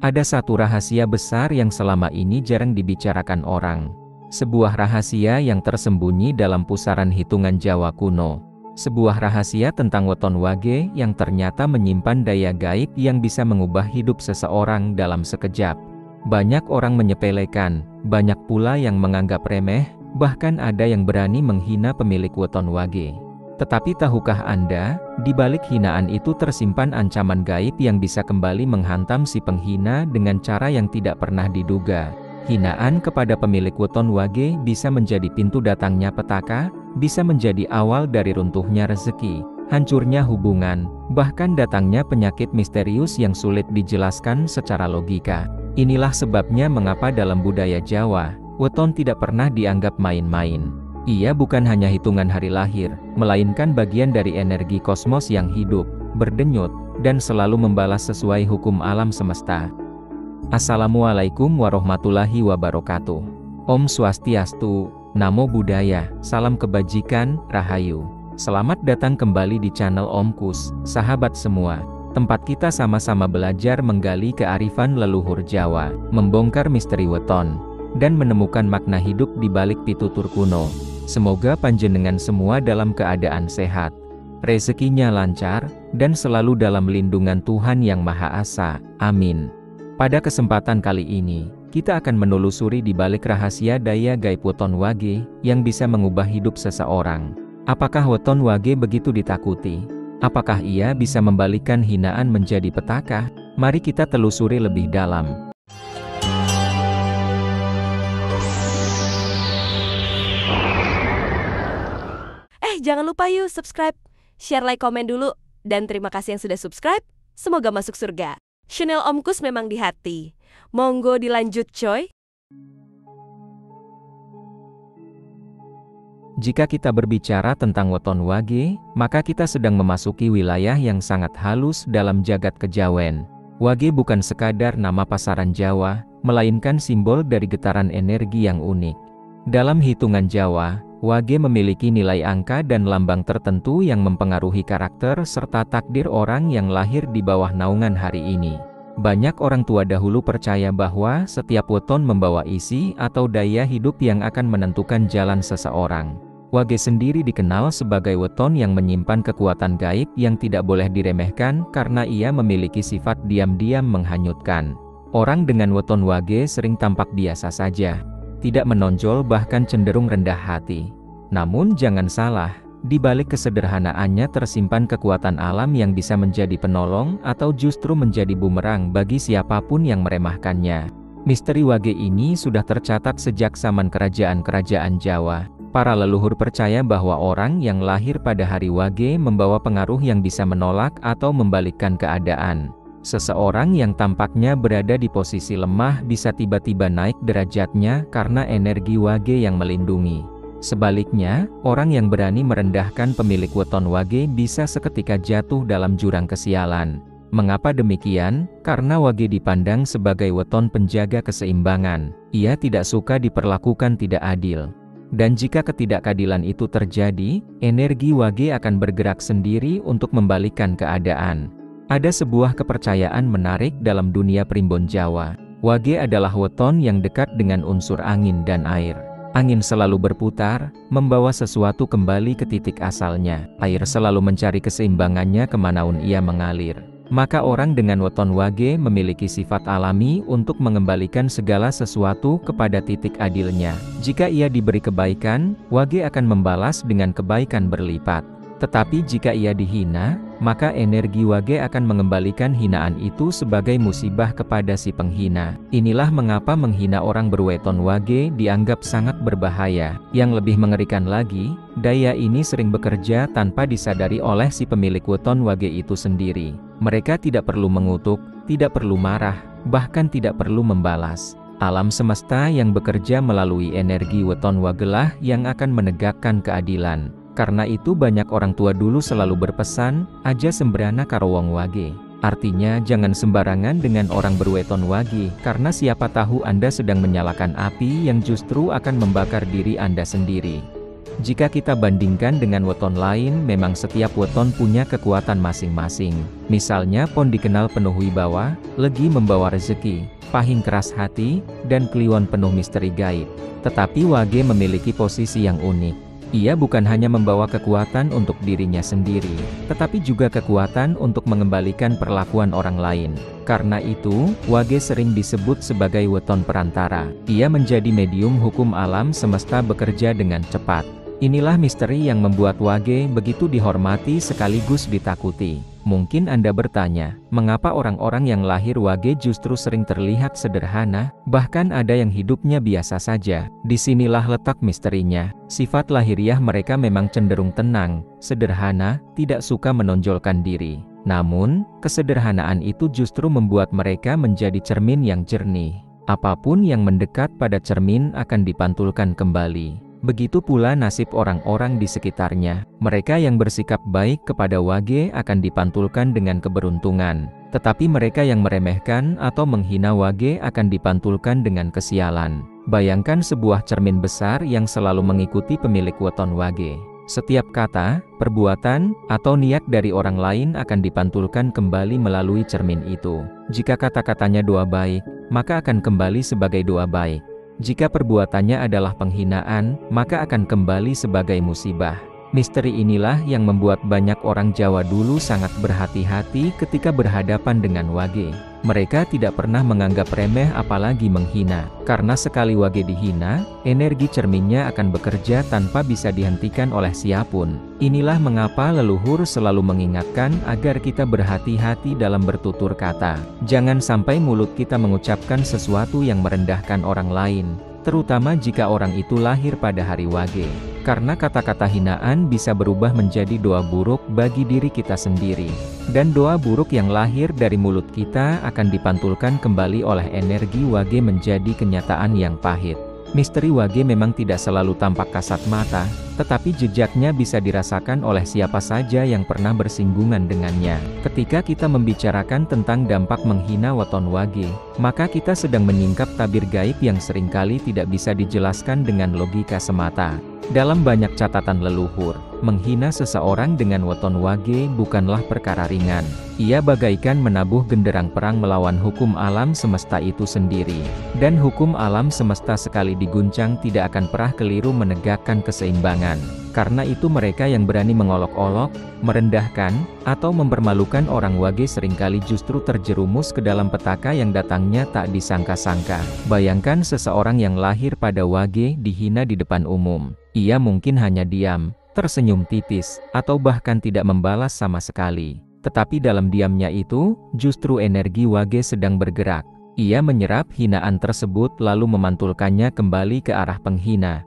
Ada satu rahasia besar yang selama ini jarang dibicarakan orang. Sebuah rahasia yang tersembunyi dalam pusaran hitungan Jawa kuno. Sebuah rahasia tentang weton wage yang ternyata menyimpan daya gaib yang bisa mengubah hidup seseorang dalam sekejap. Banyak orang menyepelekan, banyak pula yang menganggap remeh, bahkan ada yang berani menghina pemilik weton wage. Tetapi tahukah Anda, di balik hinaan itu tersimpan ancaman gaib yang bisa kembali menghantam si penghina dengan cara yang tidak pernah diduga. Hinaan kepada pemilik weton wage bisa menjadi pintu datangnya petaka, bisa menjadi awal dari runtuhnya rezeki, hancurnya hubungan, bahkan datangnya penyakit misterius yang sulit dijelaskan secara logika. Inilah sebabnya mengapa dalam budaya Jawa, weton tidak pernah dianggap main-main. Ia bukan hanya hitungan hari lahir, melainkan bagian dari energi kosmos yang hidup, berdenyut, dan selalu membalas sesuai hukum alam semesta. Assalamualaikum warahmatullahi wabarakatuh. Om Swastiastu, Namo Buddhaya, salam kebajikan, Rahayu. Selamat datang kembali di channel Om Kus, sahabat semua. Tempat kita sama-sama belajar menggali kearifan leluhur Jawa, membongkar misteri weton, dan menemukan makna hidup di balik pitutur kuno. Semoga panjenengan semua dalam keadaan sehat, rezekinya lancar, dan selalu dalam lindungan Tuhan Yang Maha Esa. Amin. Pada kesempatan kali ini, kita akan menelusuri di balik rahasia daya gaib weton wage yang bisa mengubah hidup seseorang. Apakah weton wage begitu ditakuti? Apakah ia bisa membalikkan hinaan menjadi petaka? Mari kita telusuri lebih dalam. Jangan lupa yuk subscribe, share, like, komen dulu. Dan terima kasih yang sudah subscribe, semoga masuk surga. Channel Om Kus memang di hati. Monggo dilanjut coy. Jika kita berbicara tentang weton wage, maka kita sedang memasuki wilayah yang sangat halus dalam jagat kejawen. Wage bukan sekadar nama pasaran Jawa, melainkan simbol dari getaran energi yang unik. Dalam hitungan Jawa, wage memiliki nilai angka dan lambang tertentu yang mempengaruhi karakter serta takdir orang yang lahir di bawah naungan hari ini. Banyak orang tua dahulu percaya bahwa setiap weton membawa isi atau daya hidup yang akan menentukan jalan seseorang. Wage sendiri dikenal sebagai weton yang menyimpan kekuatan gaib yang tidak boleh diremehkan karena ia memiliki sifat diam-diam menghanyutkan. Orang dengan weton wage sering tampak biasa saja, tidak menonjol bahkan cenderung rendah hati. Namun jangan salah, di balik kesederhanaannya tersimpan kekuatan alam yang bisa menjadi penolong atau justru menjadi bumerang bagi siapapun yang meremehkannya. Misteri wage ini sudah tercatat sejak zaman kerajaan-kerajaan Jawa. Para leluhur percaya bahwa orang yang lahir pada hari wage membawa pengaruh yang bisa menolak atau membalikkan keadaan. Seseorang yang tampaknya berada di posisi lemah bisa tiba-tiba naik derajatnya karena energi wage yang melindungi. Sebaliknya, orang yang berani merendahkan pemilik weton wage bisa seketika jatuh dalam jurang kesialan. Mengapa demikian? Karena wage dipandang sebagai weton penjaga keseimbangan. Ia tidak suka diperlakukan tidak adil. Dan jika ketidakadilan itu terjadi, energi wage akan bergerak sendiri untuk membalikkan keadaan. Ada sebuah kepercayaan menarik dalam dunia primbon Jawa. Wage adalah weton yang dekat dengan unsur angin dan air. Angin selalu berputar, membawa sesuatu kembali ke titik asalnya. Air selalu mencari keseimbangannya kemanaun ia mengalir. Maka orang dengan weton wage memiliki sifat alami untuk mengembalikan segala sesuatu kepada titik adilnya. Jika ia diberi kebaikan, wage akan membalas dengan kebaikan berlipat. Tetapi jika ia dihina, maka energi wage akan mengembalikan hinaan itu sebagai musibah kepada si penghina. Inilah mengapa menghina orang berweton wage dianggap sangat berbahaya. Yang lebih mengerikan lagi, daya ini sering bekerja tanpa disadari oleh si pemilik weton wage itu sendiri. Mereka tidak perlu mengutuk, tidak perlu marah, bahkan tidak perlu membalas. Alam semesta yang bekerja melalui energi weton wagelah yang akan menegakkan keadilan. Karena itu banyak orang tua dulu selalu berpesan, aja sembrana karo wong wage. Artinya jangan sembarangan dengan orang berweton wage, karena siapa tahu Anda sedang menyalakan api yang justru akan membakar diri Anda sendiri. Jika kita bandingkan dengan weton lain, memang setiap weton punya kekuatan masing-masing. Misalnya Pon dikenal penuh wibawa, Legi membawa rezeki, Pahing keras hati, dan Kliwon penuh misteri gaib. Tetapi Wage memiliki posisi yang unik. Ia bukan hanya membawa kekuatan untuk dirinya sendiri, tetapi juga kekuatan untuk mengembalikan perlakuan orang lain. Karena itu, Wage sering disebut sebagai weton perantara. Ia menjadi medium hukum alam semesta bekerja dengan cepat. Inilah misteri yang membuat Wage begitu dihormati sekaligus ditakuti. Mungkin Anda bertanya, mengapa orang-orang yang lahir Wage justru sering terlihat sederhana, bahkan ada yang hidupnya biasa saja? Disinilah letak misterinya. Sifat lahiriah mereka memang cenderung tenang, sederhana, tidak suka menonjolkan diri. Namun, kesederhanaan itu justru membuat mereka menjadi cermin yang jernih. Apapun yang mendekat pada cermin akan dipantulkan kembali. Begitu pula nasib orang-orang di sekitarnya. Mereka yang bersikap baik kepada Wage akan dipantulkan dengan keberuntungan. Tetapi mereka yang meremehkan atau menghina Wage akan dipantulkan dengan kesialan. Bayangkan sebuah cermin besar yang selalu mengikuti pemilik weton Wage. Setiap kata, perbuatan, atau niat dari orang lain akan dipantulkan kembali melalui cermin itu. Jika kata-katanya doa baik, maka akan kembali sebagai doa baik. Jika perbuatannya adalah penghinaan, maka akan kembali sebagai musibah. Misteri inilah yang membuat banyak orang Jawa dulu sangat berhati-hati ketika berhadapan dengan Wage. Mereka tidak pernah menganggap remeh apalagi menghina. Karena sekali Wage dihina, energi cerminnya akan bekerja tanpa bisa dihentikan oleh siapapun. Inilah mengapa leluhur selalu mengingatkan agar kita berhati-hati dalam bertutur kata. Jangan sampai mulut kita mengucapkan sesuatu yang merendahkan orang lain, terutama jika orang itu lahir pada hari Wage. Karena kata-kata hinaan bisa berubah menjadi doa buruk bagi diri kita sendiri. Dan doa buruk yang lahir dari mulut kita akan dipantulkan kembali oleh energi Wage menjadi kenyataan yang pahit. Misteri Wage memang tidak selalu tampak kasat mata, tetapi jejaknya bisa dirasakan oleh siapa saja yang pernah bersinggungan dengannya. Ketika kita membicarakan tentang dampak menghina weton Wage, maka kita sedang menyingkap tabir gaib yang seringkali tidak bisa dijelaskan dengan logika semata. Dalam banyak catatan leluhur, menghina seseorang dengan weton Wage bukanlah perkara ringan. Ia bagaikan menabuh genderang perang melawan hukum alam semesta itu sendiri. Dan hukum alam semesta sekali diguncang tidak akan pernah keliru menegakkan keseimbangan. Karena itu mereka yang berani mengolok-olok, merendahkan, atau mempermalukan orang Wage seringkali justru terjerumus ke dalam petaka yang datangnya tak disangka-sangka. Bayangkan seseorang yang lahir pada Wage dihina di depan umum. Ia mungkin hanya diam, tersenyum tipis, atau bahkan tidak membalas sama sekali. Tetapi dalam diamnya itu, justru energi Wage sedang bergerak. Ia menyerap hinaan tersebut lalu memantulkannya kembali ke arah penghina.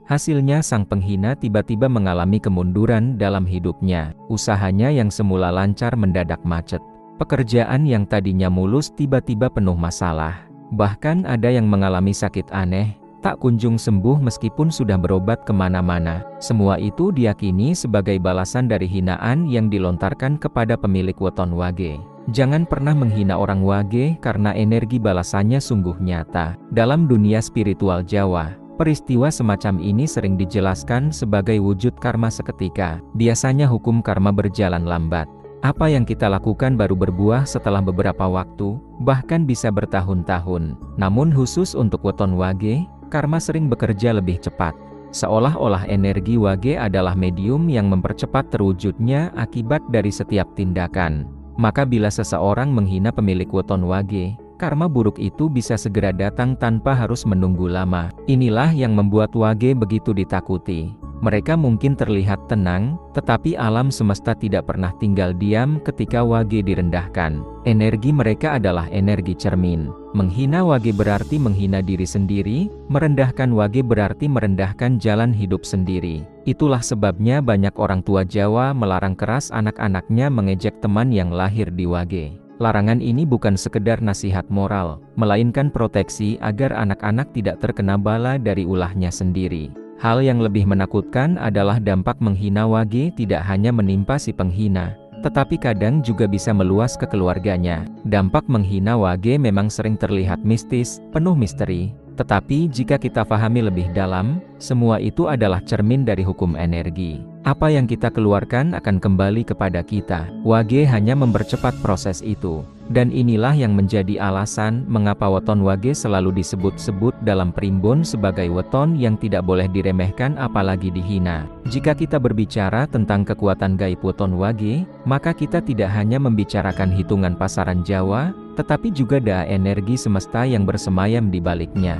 Hasilnya sang penghina tiba-tiba mengalami kemunduran dalam hidupnya. Usahanya yang semula lancar mendadak macet. Pekerjaan yang tadinya mulus tiba-tiba penuh masalah. Bahkan ada yang mengalami sakit aneh, tak kunjung sembuh meskipun sudah berobat kemana-mana. Semua itu diyakini sebagai balasan dari hinaan yang dilontarkan kepada pemilik weton Wage. Jangan pernah menghina orang Wage karena energi balasannya sungguh nyata. Dalam dunia spiritual Jawa, peristiwa semacam ini sering dijelaskan sebagai wujud karma seketika. Biasanya hukum karma berjalan lambat. Apa yang kita lakukan baru berbuah setelah beberapa waktu, bahkan bisa bertahun-tahun. Namun khusus untuk weton Wage, karma sering bekerja lebih cepat. Seolah-olah energi Wage adalah medium yang mempercepat terwujudnya akibat dari setiap tindakan. Maka bila seseorang menghina pemilik weton Wage, karma buruk itu bisa segera datang tanpa harus menunggu lama. Inilah yang membuat Wage begitu ditakuti. Mereka mungkin terlihat tenang, tetapi alam semesta tidak pernah tinggal diam ketika Wage direndahkan. Energi mereka adalah energi cermin. Menghina Wage berarti menghina diri sendiri, merendahkan Wage berarti merendahkan jalan hidup sendiri. Itulah sebabnya banyak orang tua Jawa melarang keras anak-anaknya mengejek teman yang lahir di Wage. Larangan ini bukan sekedar nasihat moral, melainkan proteksi agar anak-anak tidak terkena bala dari ulahnya sendiri. Hal yang lebih menakutkan adalah dampak menghina Wage tidak hanya menimpa si penghina, tetapi kadang juga bisa meluas ke keluarganya. Dampak menghina Wage memang sering terlihat mistis, penuh misteri, Tetapi jika kita pahami lebih dalam, semua itu adalah cermin dari hukum energi. Apa yang kita keluarkan akan kembali kepada kita. Wage hanya mempercepat proses itu. Dan inilah yang menjadi alasan mengapa weton wage selalu disebut-sebut dalam primbon sebagai weton yang tidak boleh diremehkan apalagi dihina. Jika kita berbicara tentang kekuatan gaib weton wage, maka kita tidak hanya membicarakan hitungan pasaran Jawa, tetapi juga daya energi semesta yang bersemayam di baliknya.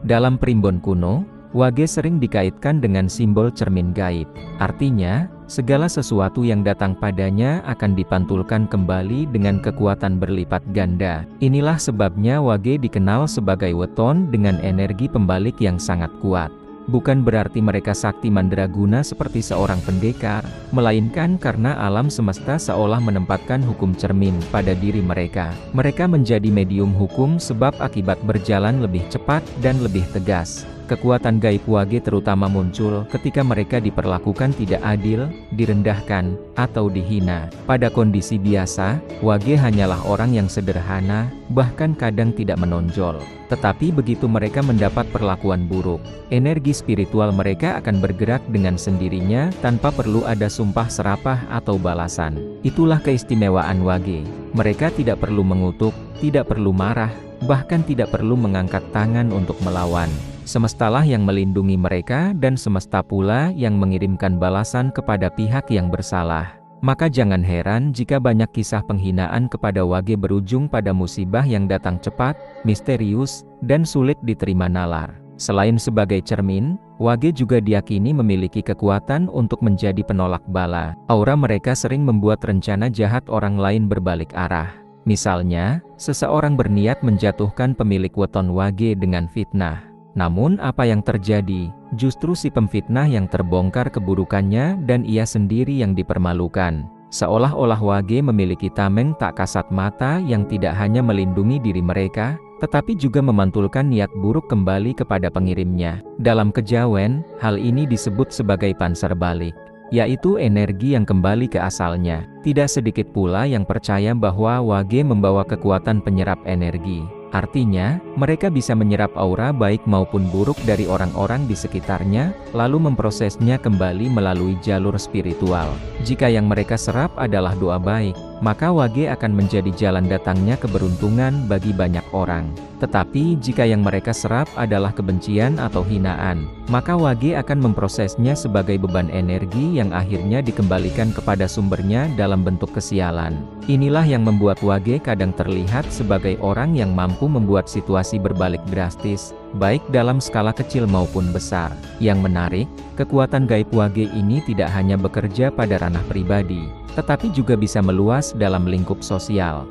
Dalam primbon kuno, wage sering dikaitkan dengan simbol cermin gaib. Artinya, segala sesuatu yang datang padanya akan dipantulkan kembali dengan kekuatan berlipat ganda. Inilah sebabnya wage dikenal sebagai weton dengan energi pembalik yang sangat kuat. Bukan berarti mereka sakti mandraguna seperti seorang pendekar, melainkan karena alam semesta seolah menempatkan hukum cermin pada diri mereka. Mereka menjadi medium hukum sebab akibat berjalan lebih cepat dan lebih tegas. Kekuatan gaib wage terutama muncul ketika mereka diperlakukan tidak adil, direndahkan, atau dihina. Pada kondisi biasa, wage hanyalah orang yang sederhana, bahkan kadang tidak menonjol. Tetapi begitu mereka mendapat perlakuan buruk, energi spiritual mereka akan bergerak dengan sendirinya tanpa perlu ada sumpah serapah atau balasan. Itulah keistimewaan wage. Mereka tidak perlu mengutuk, tidak perlu marah, bahkan tidak perlu mengangkat tangan untuk melawan. Semestalah yang melindungi mereka dan semesta pula yang mengirimkan balasan kepada pihak yang bersalah. Maka jangan heran jika banyak kisah penghinaan kepada wage berujung pada musibah yang datang cepat, misterius, dan sulit diterima nalar. Selain sebagai cermin, wage juga diyakini memiliki kekuatan untuk menjadi penolak bala. Aura mereka sering membuat rencana jahat orang lain berbalik arah. Misalnya, seseorang berniat menjatuhkan pemilik weton wage dengan fitnah. Namun apa yang terjadi? Justru si pemfitnah yang terbongkar keburukannya dan ia sendiri yang dipermalukan. Seolah-olah wage memiliki tameng tak kasat mata yang tidak hanya melindungi diri mereka, tetapi juga memantulkan niat buruk kembali kepada pengirimnya. Dalam kejawen, hal ini disebut sebagai panser balik, yaitu energi yang kembali ke asalnya. Tidak sedikit pula yang percaya bahwa wage membawa kekuatan penyerap energi. Artinya, mereka bisa menyerap aura baik maupun buruk dari orang-orang di sekitarnya, lalu memprosesnya kembali melalui jalur spiritual. Jika yang mereka serap adalah doa baik, maka wage akan menjadi jalan datangnya keberuntungan bagi banyak orang. Tetapi jika yang mereka serap adalah kebencian atau hinaan, maka wage akan memprosesnya sebagai beban energi yang akhirnya dikembalikan kepada sumbernya dalam bentuk kesialan. Inilah yang membuat wage kadang terlihat sebagai orang yang mampu membuat situasi berbalik drastis, baik dalam skala kecil maupun besar. Yang menarik, kekuatan gaib wage ini tidak hanya bekerja pada ranah pribadi, tetapi juga bisa meluas dalam lingkup sosial.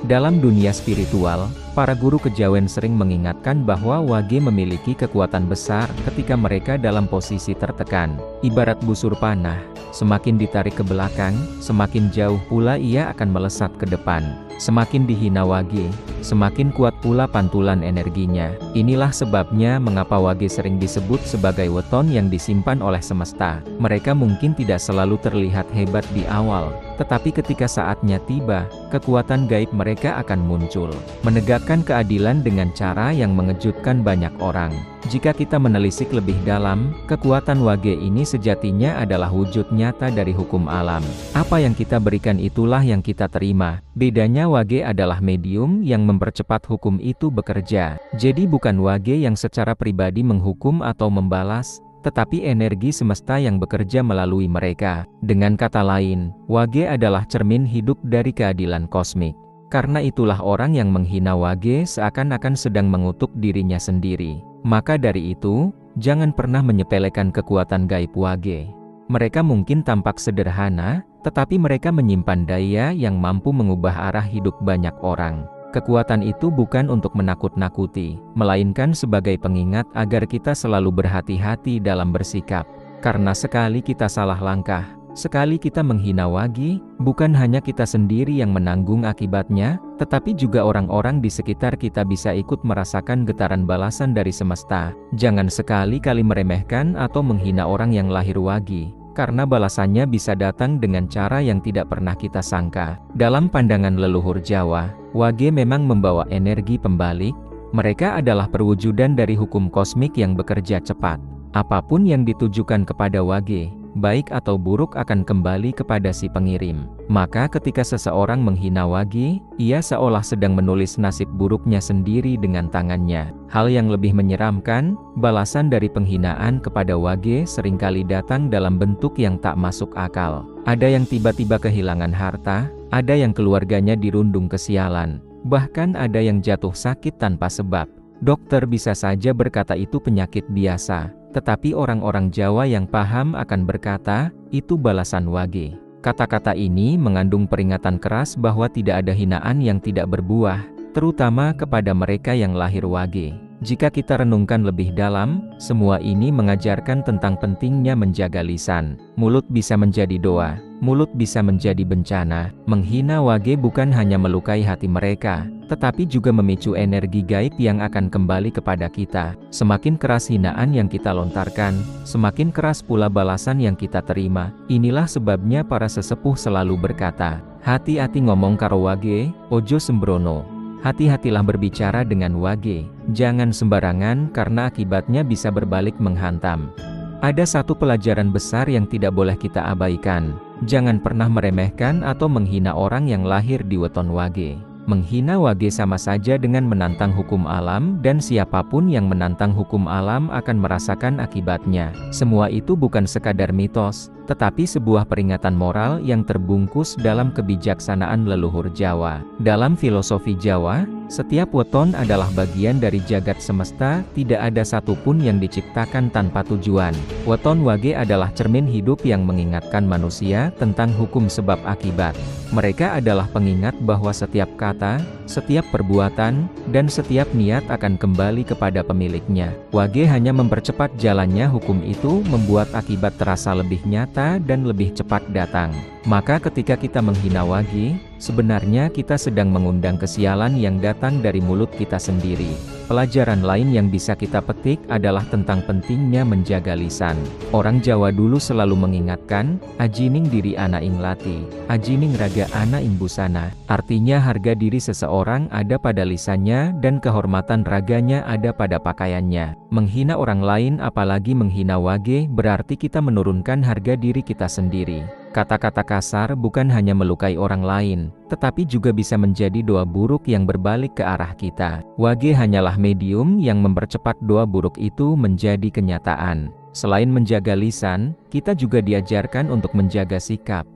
Dalam dunia spiritual, para guru kejawen sering mengingatkan bahwa wage memiliki kekuatan besar ketika mereka dalam posisi tertekan. Ibarat busur panah, semakin ditarik ke belakang, semakin jauh pula ia akan melesat ke depan. Semakin dihina wage, semakin kuat pula pantulan energinya. Inilah sebabnya mengapa wage sering disebut sebagai weton yang disimpan oleh semesta. Mereka mungkin tidak selalu terlihat hebat di awal, tetapi ketika saatnya tiba, kekuatan gaib mereka akan muncul, menegakkan keadilan dengan cara yang mengejutkan banyak orang. Jika kita menelisik lebih dalam, kekuatan wage ini sejatinya adalah wujud nyata dari hukum alam. Apa yang kita berikan itulah yang kita terima. Bedanya wage adalah medium yang mempercepat hukum itu bekerja. Jadi bukan wage yang secara pribadi menghukum atau membalas, tetapi energi semesta yang bekerja melalui mereka. Dengan kata lain, wage adalah cermin hidup dari keadilan kosmik. Karena itulah orang yang menghina wage seakan-akan sedang mengutuk dirinya sendiri. Maka dari itu, jangan pernah menyepelekan kekuatan gaib wage. Mereka mungkin tampak sederhana, tetapi mereka menyimpan daya yang mampu mengubah arah hidup banyak orang. Kekuatan itu bukan untuk menakut-nakuti, melainkan sebagai pengingat agar kita selalu berhati-hati dalam bersikap. Karena sekali kita salah langkah, sekali kita menghina wage, bukan hanya kita sendiri yang menanggung akibatnya, tetapi juga orang-orang di sekitar kita bisa ikut merasakan getaran balasan dari semesta. Jangan sekali-kali meremehkan atau menghina orang yang lahir wage, karena balasannya bisa datang dengan cara yang tidak pernah kita sangka. Dalam pandangan leluhur Jawa, wage memang membawa energi pembalik, Mereka adalah perwujudan dari hukum kosmik yang bekerja cepat. Apapun yang ditujukan kepada Wage, baik atau buruk akan kembali kepada si pengirim. Maka ketika seseorang menghina Wage, ia seolah sedang menulis nasib buruknya sendiri dengan tangannya. Hal yang lebih menyeramkan, balasan dari penghinaan kepada Wage seringkali datang dalam bentuk yang tak masuk akal. Ada yang tiba-tiba kehilangan harta, ada yang keluarganya dirundung kesialan, bahkan ada yang jatuh sakit tanpa sebab. Dokter bisa saja berkata itu penyakit biasa, tetapi orang-orang Jawa yang paham akan berkata, itu balasan Wage. Kata-kata ini mengandung peringatan keras bahwa tidak ada hinaan yang tidak berbuah, terutama kepada mereka yang lahir Wage. Jika kita renungkan lebih dalam, semua ini mengajarkan tentang pentingnya menjaga lisan. Mulut bisa menjadi doa, mulut bisa menjadi bencana. Menghina Wage bukan hanya melukai hati mereka, tetapi juga memicu energi gaib yang akan kembali kepada kita. Semakin keras hinaan yang kita lontarkan, semakin keras pula balasan yang kita terima. Inilah sebabnya para sesepuh selalu berkata, hati-hati ngomong karo Wage, ojo sembrono. Hati-hatilah berbicara dengan Wage, jangan sembarangan karena akibatnya bisa berbalik menghantam. Ada satu pelajaran besar yang tidak boleh kita abaikan. Jangan pernah meremehkan atau menghina orang yang lahir di weton Wage. Menghina Wage sama saja dengan menantang hukum alam, dan siapapun yang menantang hukum alam akan merasakan akibatnya. Semua itu bukan sekadar mitos, tetapi sebuah peringatan moral yang terbungkus dalam kebijaksanaan leluhur Jawa. Dalam filosofi Jawa, setiap weton adalah bagian dari jagat semesta, tidak ada satupun yang diciptakan tanpa tujuan. Weton Wage adalah cermin hidup yang mengingatkan manusia tentang hukum sebab akibat. Mereka adalah pengingat bahwa setiap kata, setiap perbuatan, dan setiap niat akan kembali kepada pemiliknya. Wage hanya mempercepat jalannya hukum itu, membuat akibat terasa lebih nyata dan lebih cepat datang. Maka ketika kita menghina Wage, sebenarnya kita sedang mengundang kesialan yang datang dari mulut kita sendiri. Pelajaran lain yang bisa kita petik adalah tentang pentingnya menjaga lisan. Orang Jawa dulu selalu mengingatkan, ajining diri ana ing lati, ajining raga ana ing busana. Artinya harga diri seseorang ada pada lisannya dan kehormatan raganya ada pada pakaiannya. Menghina orang lain apalagi menghina Wage berarti kita menurunkan harga diri kita sendiri. Kata-kata kasar bukan hanya melukai orang lain, tetapi juga bisa menjadi doa buruk yang berbalik ke arah kita. Wage hanyalah medium yang mempercepat doa buruk itu menjadi kenyataan. Selain menjaga lisan, kita juga diajarkan untuk menjaga sikap.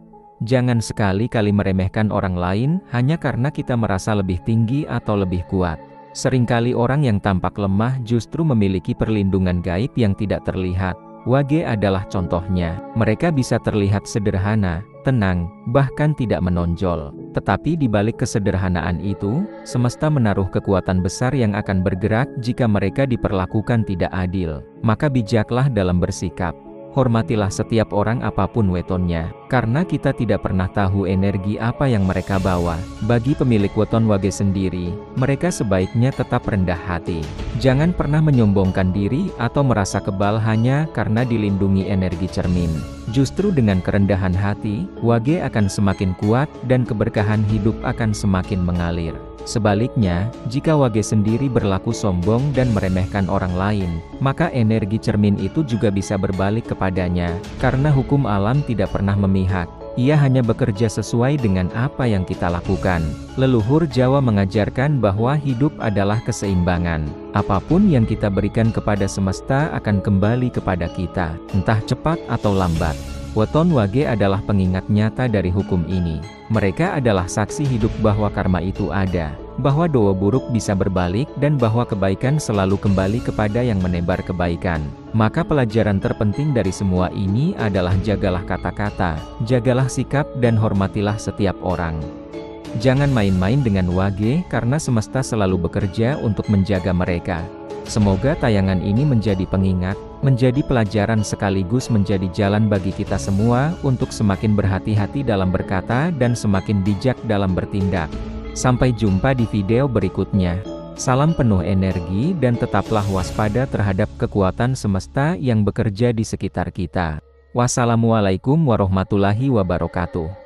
Jangan sekali-kali meremehkan orang lain hanya karena kita merasa lebih tinggi atau lebih kuat. Seringkali orang yang tampak lemah justru memiliki perlindungan gaib yang tidak terlihat. Wage adalah contohnya. Mereka bisa terlihat sederhana, tenang, bahkan tidak menonjol. Tetapi di balik kesederhanaan itu, semesta menaruh kekuatan besar yang akan bergerak jika mereka diperlakukan tidak adil. Maka bijaklah dalam bersikap. Hormatilah setiap orang apapun wetonnya, karena kita tidak pernah tahu energi apa yang mereka bawa. Bagi pemilik weton Wage sendiri, mereka sebaiknya tetap rendah hati. Jangan pernah menyombongkan diri atau merasa kebal hanya karena dilindungi energi cermin. Justru dengan kerendahan hati, Wage akan semakin kuat dan keberkahan hidup akan semakin mengalir. Sebaliknya, jika Wage sendiri berlaku sombong dan meremehkan orang lain, maka energi cermin itu juga bisa berbalik kepadanya, karena hukum alam tidak pernah memihak. Ia hanya bekerja sesuai dengan apa yang kita lakukan. Leluhur Jawa mengajarkan bahwa hidup adalah keseimbangan. Apapun yang kita berikan kepada semesta akan kembali kepada kita, entah cepat atau lambat. Weton Wage adalah pengingat nyata dari hukum ini. Mereka adalah saksi hidup bahwa karma itu ada, bahwa doa buruk bisa berbalik, dan bahwa kebaikan selalu kembali kepada yang menebar kebaikan. Maka pelajaran terpenting dari semua ini adalah jagalah kata-kata, jagalah sikap, dan hormatilah setiap orang. Jangan main-main dengan Wage karena semesta selalu bekerja untuk menjaga mereka. Semoga tayangan ini menjadi pengingat, menjadi pelajaran sekaligus menjadi jalan bagi kita semua untuk semakin berhati-hati dalam berkata dan semakin bijak dalam bertindak. Sampai jumpa di video berikutnya. Salam penuh energi dan tetaplah waspada terhadap kekuatan semesta yang bekerja di sekitar kita. Wassalamualaikum warahmatullahi wabarakatuh.